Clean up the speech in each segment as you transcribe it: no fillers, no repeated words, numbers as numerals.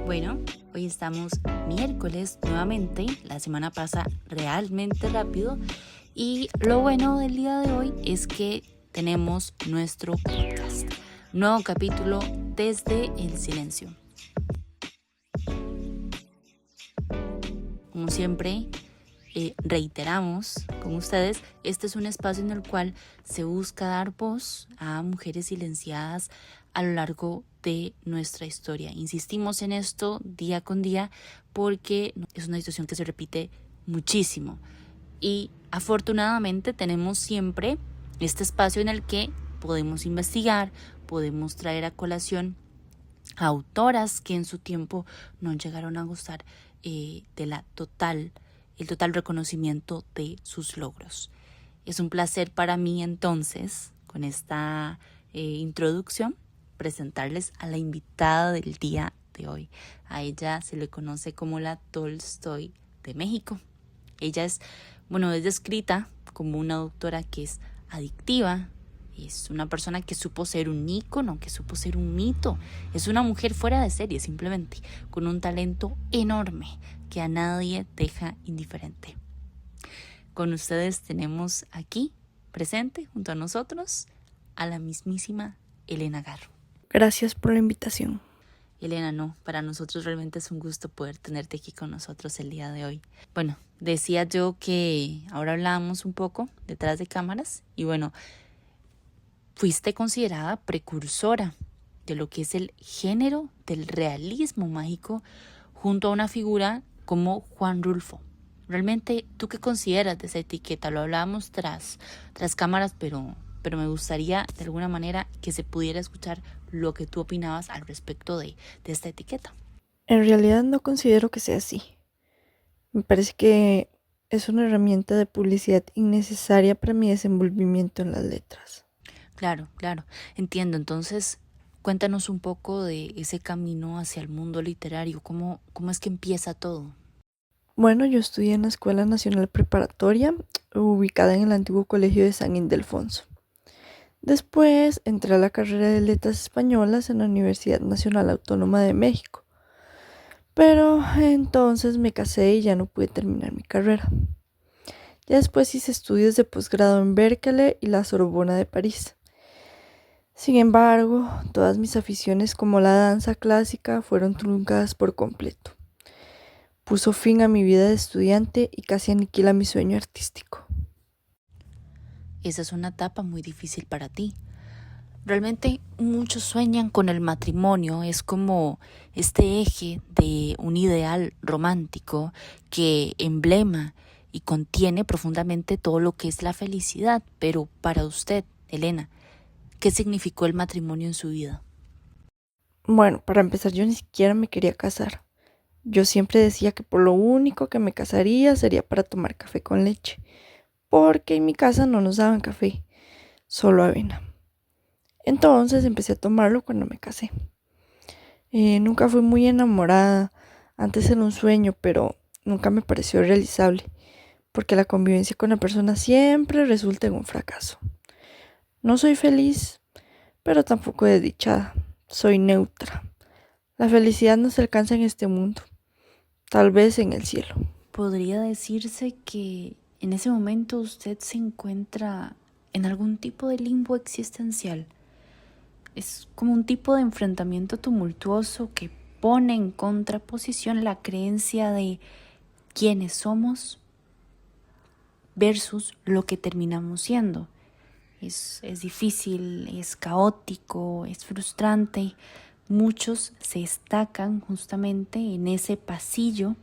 Bueno, hoy estamos miércoles nuevamente, la semana pasa realmente rápido y lo bueno del día de hoy es que tenemos nuestro podcast, nuevo capítulo desde el silencio. Como siempre, reiteramos con ustedes, este es un espacio en el cual se busca dar voz a mujeres silenciadas a lo largo de nuestra historia. Insistimos en esto día con día porque es una situación que se repite muchísimo y afortunadamente tenemos siempre este espacio en el que podemos investigar, podemos traer a colación a autoras que en su tiempo nos llegaron a gustar el total reconocimiento de sus logros. Es un placer para mí entonces, con esta introducción, presentarles a la invitada del día de hoy. A ella se le conoce como la Tolstoy de México. Ella es descrita como una doctora que es adictiva. Es una persona que supo ser un ícono, que supo ser un mito. Es una mujer fuera de serie, simplemente, con un talento enorme que a nadie deja indiferente. Con ustedes tenemos aquí, presente, junto a nosotros, a la mismísima Elena Garro. Gracias por la invitación. Elena, no, para nosotros realmente es un gusto poder tenerte aquí con nosotros el día de hoy. Bueno, decía yo que ahora hablábamos un poco detrás de cámaras y fuiste considerada precursora de lo que es el género del realismo mágico junto a una figura como Juan Rulfo. Realmente, ¿tú qué consideras de esa etiqueta? Lo hablábamos tras cámaras, pero me gustaría de alguna manera que se pudiera escuchar lo que tú opinabas al respecto de esta etiqueta. En realidad no considero que sea así. Me parece que es una herramienta de publicidad innecesaria para mi desenvolvimiento en las letras. Claro, entiendo. Entonces, cuéntanos un poco de ese camino hacia el mundo literario. ¿Cómo es que empieza todo? Bueno, yo estudié en la Escuela Nacional Preparatoria, ubicada en el antiguo Colegio de San Ildefonso. Después entré a la carrera de Letras Españolas en la Universidad Nacional Autónoma de México. Pero entonces me casé y ya no pude terminar mi carrera. Ya después hice estudios de posgrado en Berkeley y la Sorbona de París. Sin embargo, todas mis aficiones como la danza clásica fueron truncadas por completo. Puso fin a mi vida de estudiante y casi aniquila mi sueño artístico. Esa es una etapa muy difícil para ti. Realmente muchos sueñan con el matrimonio, es como este eje de un ideal romántico que emblema y contiene profundamente todo lo que es la felicidad. Pero para usted, Elena, ¿qué significó el matrimonio en su vida? Bueno, para empezar, yo ni siquiera me quería casar. Yo siempre decía que por lo único que me casaría sería para tomar café con leche, porque en mi casa no nos daban café, solo avena. Entonces empecé a tomarlo cuando me casé. Nunca fui muy enamorada, antes era un sueño, pero nunca me pareció realizable, porque la convivencia con la persona siempre resulta en un fracaso. No soy feliz, pero tampoco desdichada, soy neutra. La felicidad no se alcanza en este mundo, tal vez en el cielo. Podría decirse que en ese momento usted se encuentra en algún tipo de limbo existencial. Es como un tipo de enfrentamiento tumultuoso que pone en contraposición la creencia de quiénes somos versus lo que terminamos siendo. Es difícil, es caótico, es frustrante. Muchos se estacan justamente en ese pasillo,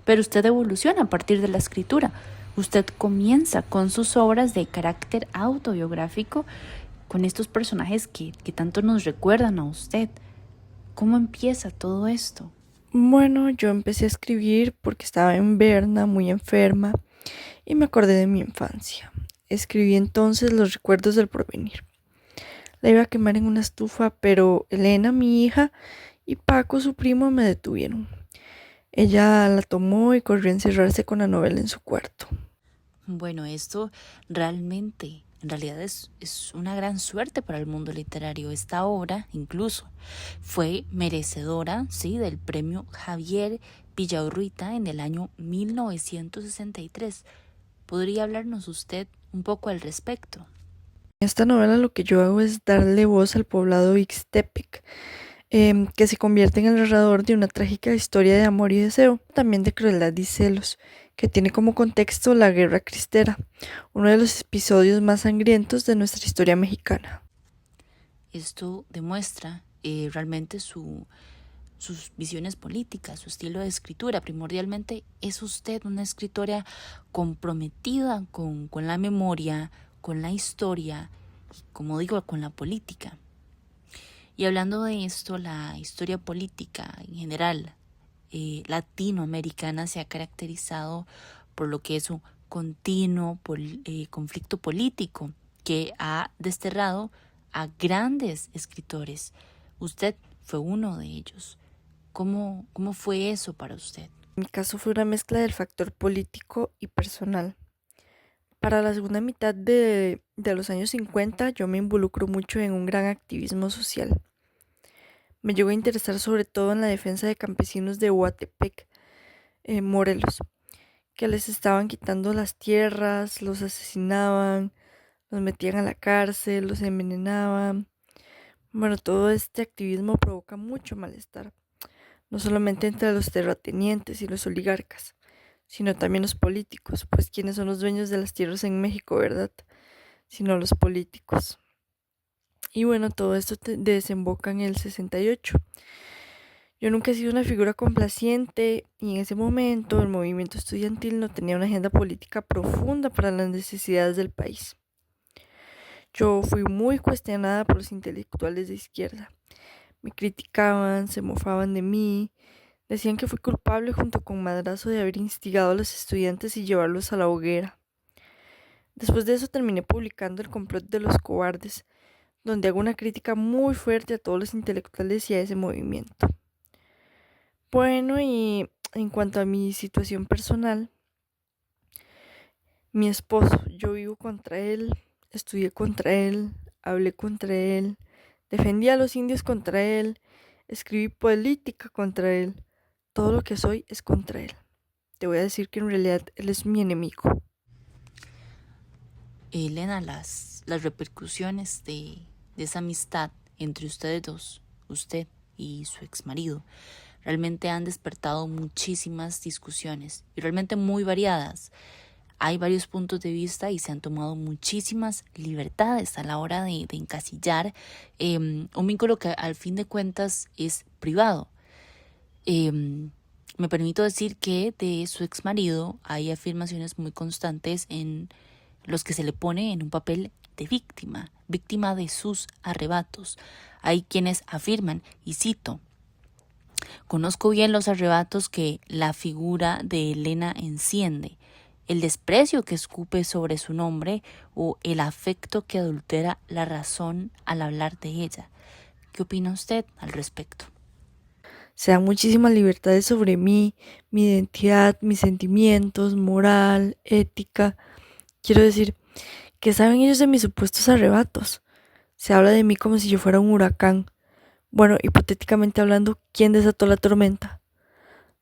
pero usted evoluciona a partir de la escritura. Usted comienza con sus obras de carácter autobiográfico, con estos personajes que tanto nos recuerdan a usted. ¿Cómo empieza todo esto? Bueno, yo empecé a escribir porque estaba en Berna, muy enferma, y me acordé de mi infancia. Escribí entonces los recuerdos del porvenir. La iba a quemar en una estufa, pero Elena, mi hija, y Paco, su primo, me detuvieron. Ella la tomó y corrió a encerrarse con la novela en su cuarto. Bueno, esto realmente en realidad es una gran suerte para el mundo literario. Esta obra incluso fue merecedora, ¿sí?, del premio Javier Villaurrutia en el año 1963. ¿Podría hablarnos usted un poco al respecto? En esta novela lo que yo hago es darle voz al poblado Ixtepec, que se convierte en el narrador de una trágica historia de amor y deseo, también de crueldad y celos, que tiene como contexto la Guerra Cristera, uno de los episodios más sangrientos de nuestra historia mexicana. Esto demuestra realmente sus visiones políticas, su estilo de escritura. Primordialmente es usted una escritora comprometida con la memoria, con la historia y, como digo, con la política. Y hablando de esto, la historia política en general latinoamericana se ha caracterizado por lo que es un continuo conflicto político que ha desterrado a grandes escritores. Usted fue uno de ellos. ¿Cómo fue eso para usted? En mi caso fue una mezcla del factor político y personal. Para la segunda mitad de los años 50 yo me involucro mucho en un gran activismo social. Me llegó a interesar sobre todo en la defensa de campesinos de Huatepec, Morelos, que les estaban quitando las tierras, los asesinaban, los metían a la cárcel, los envenenaban. Bueno, todo este activismo provoca mucho malestar, no solamente entre los terratenientes y los oligarcas, sino también los políticos, pues quienes son los dueños de las tierras en México, ¿verdad? Sino los políticos. Y bueno, todo esto desemboca en el 68. Yo nunca he sido una figura complaciente y en ese momento el movimiento estudiantil no tenía una agenda política profunda para las necesidades del país. Yo fui muy cuestionada por los intelectuales de izquierda. Me criticaban, se mofaban de mí, decían que fui culpable junto con Madrazo de haber instigado a los estudiantes y llevarlos a la hoguera. Después de eso terminé publicando El complot de los cobardes, donde hago una crítica muy fuerte a todos los intelectuales y a ese movimiento. Bueno, y en cuanto a mi situación personal, mi esposo, yo vivo contra él, estudié contra él, hablé contra él, defendí a los indios contra él, escribí política contra él. Todo lo que soy es contra él. Te voy a decir que en realidad él es mi enemigo. Elena, las repercusiones de esa amistad entre ustedes dos, usted y su exmarido, realmente han despertado muchísimas discusiones y realmente muy variadas. Hay varios puntos de vista y se han tomado muchísimas libertades a la hora de encasillar un vínculo que al fin de cuentas es privado. Me permito decir que de su exmarido hay afirmaciones muy constantes en los que se le pone en un papel de víctima de sus arrebatos. Hay quienes afirman, y cito: conozco bien los arrebatos que la figura de Elena enciende, el desprecio que escupe sobre su nombre o el afecto que adultera la razón al hablar de ella. ¿Qué opina usted al respecto? Se dan muchísimas libertades sobre mí, mi identidad, mis sentimientos, moral, ética. Quiero decir, ¿qué saben ellos de mis supuestos arrebatos? Se habla de mí como si yo fuera un huracán. Bueno, hipotéticamente hablando, ¿quién desató la tormenta?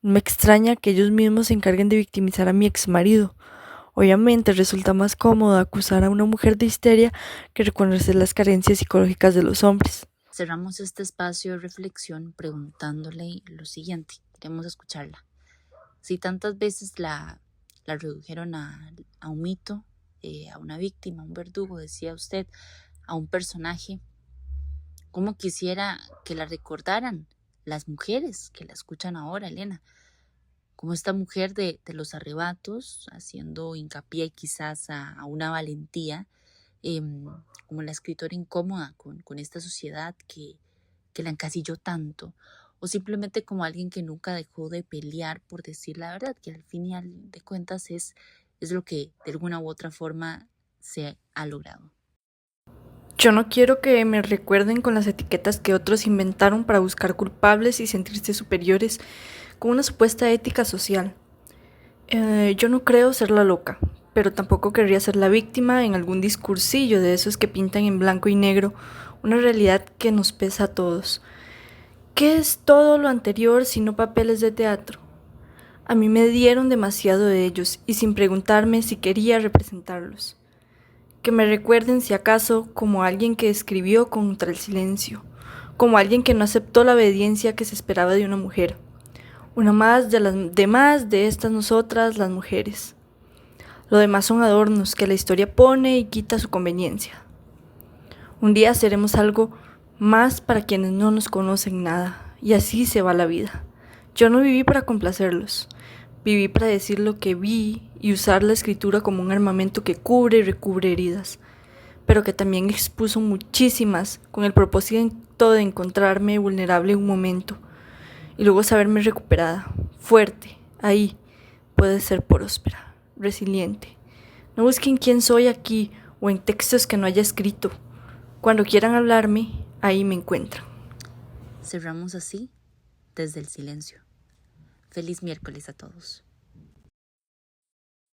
Me extraña que ellos mismos se encarguen de victimizar a mi exmarido. Obviamente resulta más cómodo acusar a una mujer de histeria que reconocer las carencias psicológicas de los hombres. Cerramos este espacio de reflexión preguntándole lo siguiente. Queremos escucharla. Si tantas veces la redujeron a un mito, a una víctima, a un verdugo, decía usted, a un personaje, ¿cómo quisiera que la recordaran las mujeres que la escuchan ahora, Elena? Como esta mujer de los arrebatos, haciendo hincapié quizás a una valentía, como la escritora incómoda con esta sociedad que la encasilló tanto, o simplemente como alguien que nunca dejó de pelear por decir la verdad, que al fin y al de cuentas es lo que de alguna u otra forma se ha logrado. Yo no quiero que me recuerden con las etiquetas que otros inventaron para buscar culpables y sentirse superiores con una supuesta ética social. Yo no creo ser la loca, pero tampoco querría ser la víctima en algún discursillo de esos que pintan en blanco y negro una realidad que nos pesa a todos. ¿Qué es todo lo anterior sino papeles de teatro? A mí me dieron demasiado de ellos y sin preguntarme si quería representarlos. Que me recuerden si acaso como alguien que escribió contra el silencio, como alguien que no aceptó la obediencia que se esperaba de una mujer, una más de las demás de estas nosotras las mujeres. Lo demás son adornos que la historia pone y quita a su conveniencia. Un día seremos algo más para quienes no nos conocen nada, y así se va la vida. Yo no viví para complacerlos, viví para decir lo que vi y usar la escritura como un armamento que cubre y recubre heridas, pero que también expuso muchísimas con el propósito de encontrarme vulnerable un momento y luego saberme recuperada, fuerte, ahí, puede ser próspera, resiliente. No busquen quién soy aquí o en textos que no haya escrito. Cuando quieran hablarme, ahí me encuentran. Cerramos así desde el silencio. Feliz miércoles a todos.